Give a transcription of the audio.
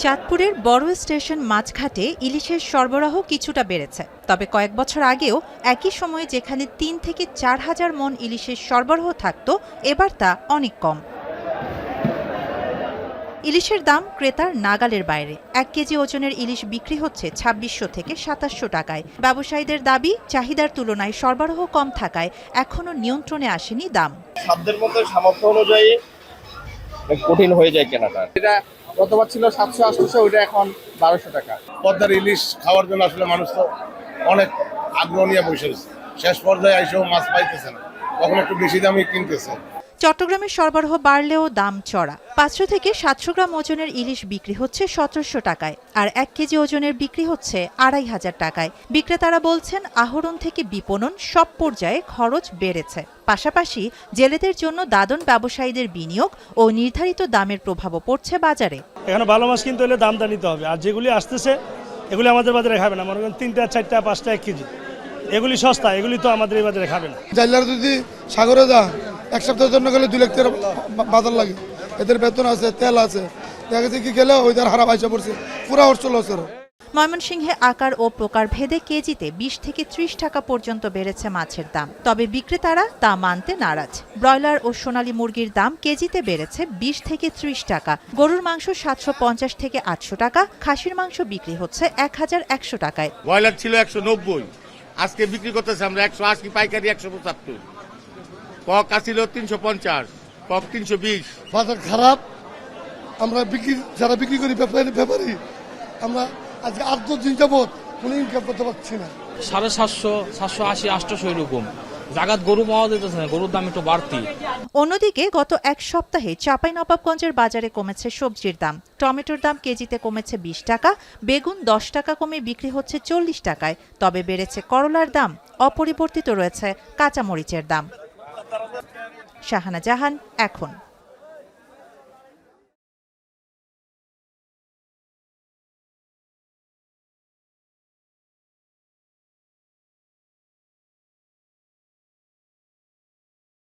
চাঁদপুরের বড় স্টেশন মাছঘাটে ইলিশের সরবরাহ কিছুটা বেড়েছে, তবে কয়েক বছর আগেও একই সময়ে যেখানে ৩ থেকে ৪ হাজার মণ ইলিশের সরবরাহ থাকত, এবার তা অনেক কম। ইলিশের দাম ক্রেতার নাগালের বাইরে। ১ কেজি ওজনের ইলিশ বিক্রি হচ্ছে ২৬০০ থেকে ২৭০০ টাকায়। ব্যবসায়ীদের দাবি, চাহিদার তুলনায় সরবরাহ কম থাকায় এখনো নিয়ন্ত্রণে আসেনি দাম। সাধ্যের মধ্যে সামর্থ্য অনুযায়ী কঠিন হয়ে যায় কেনাটা। এটা গতবার ছিল ৭০০-৮০০, ওইটা এখন ১২০০ টাকা। পদ্মার ইলিশ খাওয়ার জন্য আসলে মানুষ তো অনেক আগ্রহ নিয়ে বসে আছে। শেষ পর্যায়ে এসেও মাছ পাইতেছে না, তখন একটু বেশি দামে কিনতেছে। চট্টগ্রামের সরবরাহ বাড়লেও দাম চড়া। ৫০০ থেকে ৭০০ গ্রাম ওজনের ইলিশ বিক্রি হচ্ছে ১৭০০ টাকায়, আর ১ কেজি ওজনের বিক্রি হচ্ছে ২৫০০ টাকায়। বিক্রেতারা বলছেন, আহরণ থেকে বিপণন সব পর্যায়ে খরচ বেড়েছে। পাশাপাশি জেলেদের জন্য দাদন ব্যবসায়ীদের বিনিয়োগ ও নির্ধারিত দামের প্রভাবও পড়ছে বাজারে। এখানে ভালো মাছ কিনতে হলে দামটা নিতে হবে, আর যেগুলি আসতেছে এগুলি আমাদের বাজারে খাবে না। মনে করেন ৩টা ৪টা 5টা 1 কেজি, এগুলি সস্তা, এগুলি তো আমাদের এই বাজারে খাবে না। জাইলার যদি সাগরে যা এক সপ্তাহের জন্য গেলে ২ লাখ টাকা বাজার লাগে, এদের বেতন আছে, তেল আছে, দেখা যাচ্ছে কি গেলে ওইটার হারা পয়সা পড়ছে, পুরা অর্চল আছে। ময়মনসিংহে আকার ও প্রকার ভেদে কেজিতে ২০ থেকে ৩০ টাকা পর্যন্ত বেড়েছে মাছের দাম, তবে বিক্রেতারা তা মানতে নারাজ। ব্রয়লার ও সোনালী মুরগির দাম কেজিতে বেড়েছে ২০ থেকে ৩০ টাকা। গরুর মাংস ৭৫০ থেকে ৮০০ টাকা, খাসির মাংস বিক্রি হচ্ছে ১১০০ টাকায়। ব্রয়লার ছিল ১৯০, আজকে বিক্রি করতেছে আমরা ১৮০, পাইকারি ১৭৫। কক আসছিল ৩৫০, কক ৩২০। বাজার খারাপ, আমরা যারা বিক্রি করি ব্যাপারী, আমরা আজকে ৮-১০ দিন যাবত কোনো ইনকাম করতে পারছি না। ৭৫০, ৭৮০, ৮০০ এরকম জাগাত গরু পাওয়া যেতেছে না, গরুর দাম একটু বাড়তি। অন্যদিকে গত এক সপ্তাহে চাঁপাইনবাবগঞ্জের বাজারে কমেছে সবজির দাম। টমেটোর দাম কেজিতে কমেছে ২০ টাকা, বেগুন ১০ টাকা কমে বিক্রি হচ্ছে ৪০ টাকায়। তবে বেড়েছে করলার দাম, অপরিবর্তিত রয়েছে কাঁচামরিচের দাম। শাহানা জাহান, এখন।